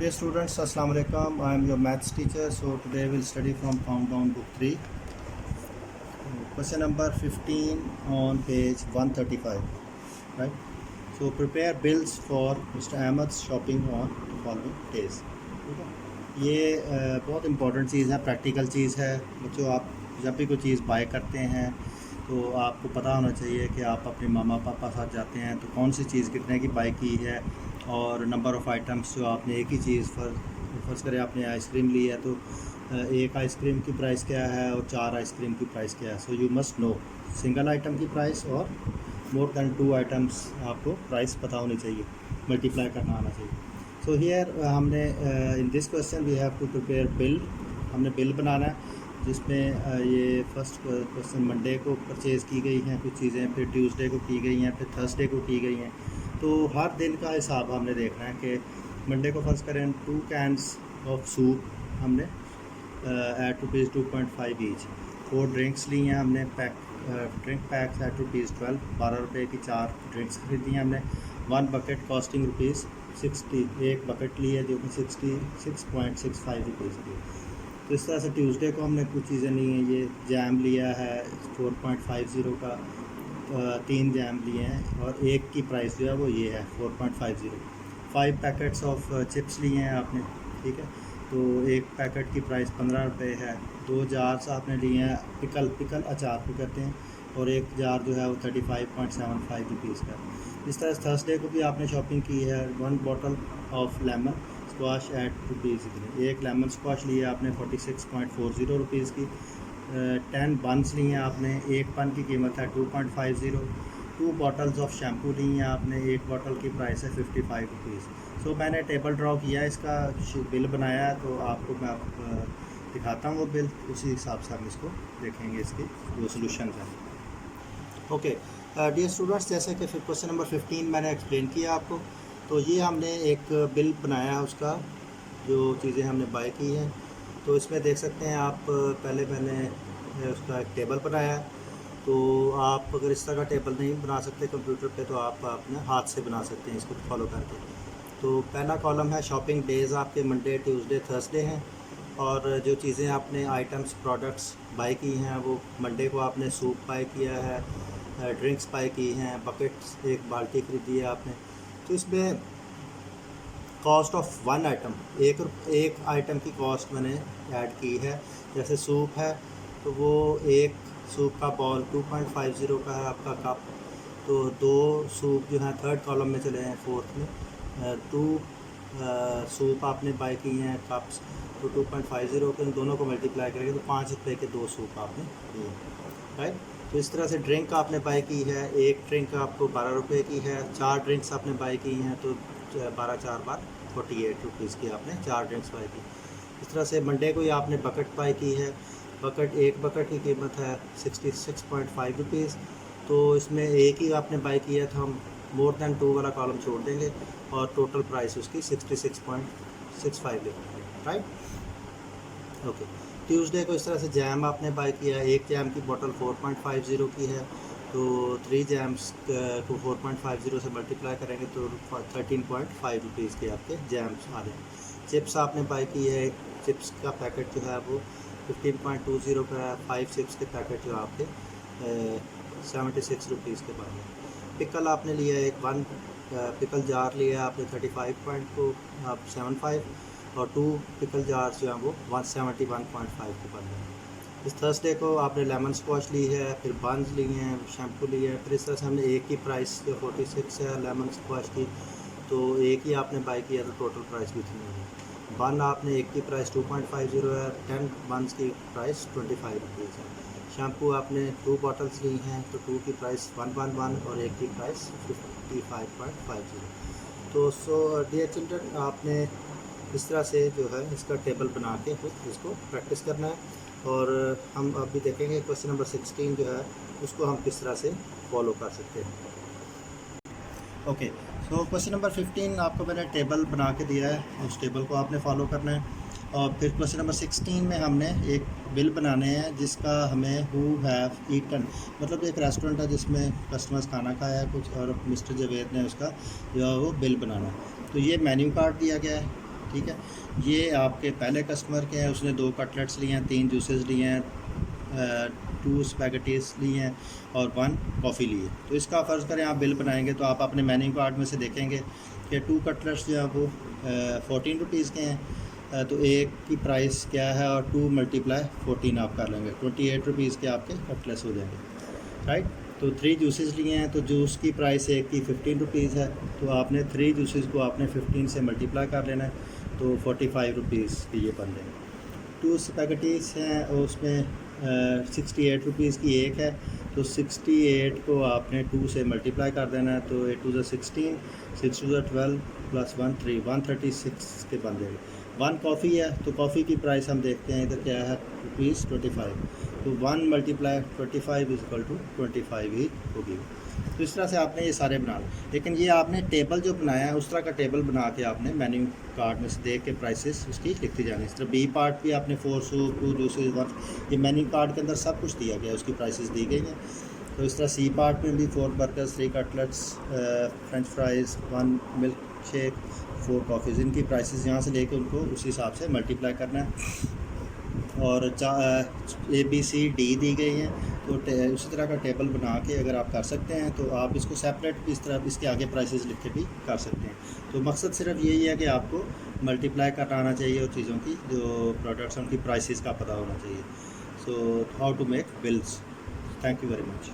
Dear students, Assalamu alaikum. I am your maths teacher. So today we'll study from Countdown Book 3. Question number 15 on page 135. Right. So prepare bills for Mr. Ahmed's shopping on the following days. ये बहुत important चीज़ है, practical चीज़ है बच्चों। आप जब भी कोई चीज़ bye करते हैं तो आपको पता होना चाहिए कि आप अपने मामा पापा साथ जाते हैं तो कौन सी चीज़ कितने की बाय की है, और नंबर ऑफ़ आइटम्स जो आपने एक ही चीज़ फर्ज करें आपने आइसक्रीम ली है तो एक आइसक्रीम की प्राइस क्या है और 4 आइसक्रीम की प्राइस क्या है। So you must know single item की प्राइस और मोर दैन 2 आइटम्स आपको प्राइस पता होनी चाहिए, मल्टीप्लाई करना आना चाहिए। सो हियर हमने in this question we have to prepare bill. हमने बिल बनाना है जिसमें ये फर्स्ट क्वेश्चन मंडे को परचेज़ की गई हैं कुछ चीज़ें, फिर ट्यूसडे को की गई हैं, फिर थर्सडे को की गई हैं। तो हर दिन का हिसाब हमने देखना है कि मंडे को फर्स्ट करें 2 कैंस ऑफ सूप हमने एट रुपीज़ 2.5 ईच। 4 ड्रिंक्स ली हैं हमने ड्रिंक पैक्स एट रुपीज़ 12 रुपये की 4 ड्रिंक्स खरीदी हैं हमने। 1 बकेट कॉस्टिंग रुपीज़ 60, एक बकेट ली है जो कि 66.65 रुपीज़ की। तो इस तरह से ट्यूसडे को हमने कुछ चीज़ें ली हैं, ये जैम लिया है 4.50 का, 3 जैम लिए हैं और एक की प्राइस जो है वो ये है 4.50। 5 पैकेट्स ऑफ चिप्स लिए हैं आपने, ठीक है, तो एक पैकेट की प्राइस 15 रुपये है। 2 जार्स आपने लिए हैं पिकल अचार को कहते हैं, और एक जार जो है वो 35.75 रुपीज़ का। इस तरह थर्सडे को भी आपने शॉपिंग की है। 1 bottle of lemon squash eight rupees की, एक लेमन स्क्वाश लिया आपने 46.40 रुपीज़ की। 10 बन्स लिए हैं आपने, एक बन की कीमत है 2.50। 2 बॉटल्स ऑफ शैम्पू ली हैं आपने, एक बॉटल की प्राइस है 55 रुपीज़। सो मैंने टेबल ड्रॉ किया, इसका बिल बनाया है, तो आपको मैं दिखाता हूँ वो बिल, उसी हिसाब से हम इसको देखेंगे इसकी जो सोल्यूशन है। ओके डियर स्टूडेंट्स, जैसे कि फिर क्वेश्चन नंबर 15 मैंने एक्सप्लेन किया आपको, तो ये हमने एक बिल बनाया है उसका, जो चीज़ें हमने बाय की हैं। तो इसमें देख सकते हैं आप, पहले मैंने उसका एक टेबल बनाया। तो आप अगर इस तरह का टेबल नहीं बना सकते कंप्यूटर पे तो आप अपने हाथ से बना सकते हैं इसको फॉलो करके। तो पहला कॉलम है शॉपिंग डेज़, आपके मंडे ट्यूसडे थर्सडे हैं, और जो चीज़ें आपने आइटम्स प्रोडक्ट्स बाय की हैं वो मंडे को आपने सूप बाय किया है, ड्रिंक्स बाय की हैं, बकेट्स एक बाल्टी खरीदी है आपने। तो इसमें कॉस्ट ऑफ 1 आइटम, एक आइटम की कॉस्ट मैंने ऐड की है। जैसे सूप है तो वो एक सूप का बॉल 2.50 का है आपका कप, तो 2 सूप जो हैं थर्ड कॉलम में चले हैं, फोर्थ में 2 सूप आपने बाय की हैं कप्स, तो 2.50 के दोनों को मल्टीप्लाई करेंगे तो 5 रुपये के 2 सूप आपने लिए, राइट। तो इस तरह से ड्रिंक आपने बाय की है, एक ड्रिंक आपको 12 रुपये की है। 4 ड्रिंक्स आपने बाय की हैं तो 12 4 बार 48 रुपीज़ की आपने 4 ड्रिंक्स बाय की। इस तरह से मंडे को ही आपने बकेट बाय की है, एक बकेट की कीमत है 66.5 रुपीज़। तो इसमें एक ही आपने बाय किया तो हम मोर दैन 2 वाला कॉलम छोड़ देंगे और टोटल प्राइस उसकी 66.65 लिखेंगे, राइट। ओके, ट्यूसडे को इस तरह से जैम आपने बाय किया है, एक जैम की बोतल 4.50 की है, तो 3 जैम्स को 4.50 से मल्टीप्लाई करेंगे तो 13.5 रुपीज़ के आपके जैम्स आ रहे हैं। चिप्स आपने बाय की है, चिप्स का पैकेट जो है वो 15.20 का है। 5 चिप्स के पैकेट जो आपके 76 रुपीज़ के बन रहे। पिकल आपने लिया है, 1 पिकल जार लिया है आपने 35.75, और 2 पिकल जार्स जो हैं वो 171.5 के बन रहे हैं। इस थर्सडे को आपने लेमन स्क्वाश ली है, फिर बन्स लिए हैं, शैम्पू लिए है। फिर इस तरह से हमने एक की प्राइस जो 46 है लेमन स्क्वाश की, तो एक ही आपने बाय किया तो टोटल प्राइस भी इतनी है। बन आपने एक की प्राइस 2.50 है, 10 बन्स की प्राइस 25 रुपीज़ है। शैम्पू आपने 2 बॉटल्स ली हैं तो 2 की प्राइस 111 और एक की प्राइस 55.50। तो सो डियर चिल्ड्रन, आपने इस तरह से जो है इसका टेबल बना के खुद इसको प्रैक्टिस करना है, और हम अभी देखेंगे क्वेश्चन नंबर 16 जो है उसको हम किस तरह से फॉलो कर सकते हैं। ओके, सो क्वेश्चन नंबर 15 आपको मैंने टेबल बना के दिया है, उस टेबल को आपने फॉलो करना है। और फिर क्वेश्चन नंबर 16 में हमने एक बिल बनाने हैं जिसका हमें हु हैव ईटन, मतलब एक रेस्टोरेंट है जिसमें कस्टमर्स खाना खाया है कुछ, और मिस्टर जावेद ने उसका जो है वो बिल बनाना है। तो ये मेन्यू कार्ड दिया गया है, ठीक है। ये आपके पहले कस्टमर के हैं, उसने 2 कटलेट्स लिए हैं, 3 जूसेस लिए हैं, 2 स्पैगेटीज लिए हैं और 1 कॉफ़ी लिए। तो इसका फ़र्ज़ करें आप बिल बनाएंगे तो आप अपने मेन्यू कार्ड में से देखेंगे कि 2 कटलेट्स जो हैं वो 14 रुपीज़ के हैं। तो एक की प्राइस क्या है और 2 मल्टीप्लाई 14 आप कर लेंगे, 28 रुपीज़ के आपके कटलेट्स हो जाएंगे, राइट। तो 3 जूसेस लिए हैं तो जूस की प्राइस एक की 15 रुपीज़ है, तो आपने 3 जूसेस को आपने 15 से मल्टीप्लाई कर लेना है, तो 45 रुपीज़ की ये बन जाएंगे। 2 स्पैगेटीज़ हैं और उसमें 68 रुपीज़ की एक है, तो 68 को आपने 2 से मल्टीप्लाई कर देना है, तो 8 2 16, 6 2 12 प्लस 1 3 136 के बन जाएंगे। 1 कॉफ़ी है तो कॉफ़ी की प्राइस हम देखते हैं इधर क्या है, ₹25, तो 1 मल्टीप्लाई 25 इज इक्वल टू 25 ही होगी। तो इस तरह से आपने ये सारे बना लो, लेकिन ये आपने टेबल जो बनाया है उस तरह का टेबल बना के आपने मेन्यू कार्ड में से देख के प्राइसेस उसकी लिखती जानी। इस तरह बी पार्ट भी आपने 4 सूप 2 जूसेस 1, ये मेन्यू कार्ड के अंदर सब कुछ दिया गया है, उसकी प्राइसेस दी गई हैं। तो इस तरह सी पार्ट में भी 4 burgers 3 cutlets French fries 1 milk shake 4 coffees, इनकी प्राइसेस यहाँ से लेके उनको उस हिसाब से मल्टीप्लाई करना है। और ABCD दी गई हैं, तो उसी तरह का टेबल बना के अगर आप कर सकते हैं तो आप इसको सेपरेट भी इस तरह इसके आगे प्राइसेस लिख के भी कर सकते हैं। तो मकसद सिर्फ यही है कि आपको मल्टीप्लाई करना आना चाहिए और चीज़ों की जो प्रोडक्ट्स हैं उनकी प्राइसेस का पता होना चाहिए। So how to make bills. Thank you very much.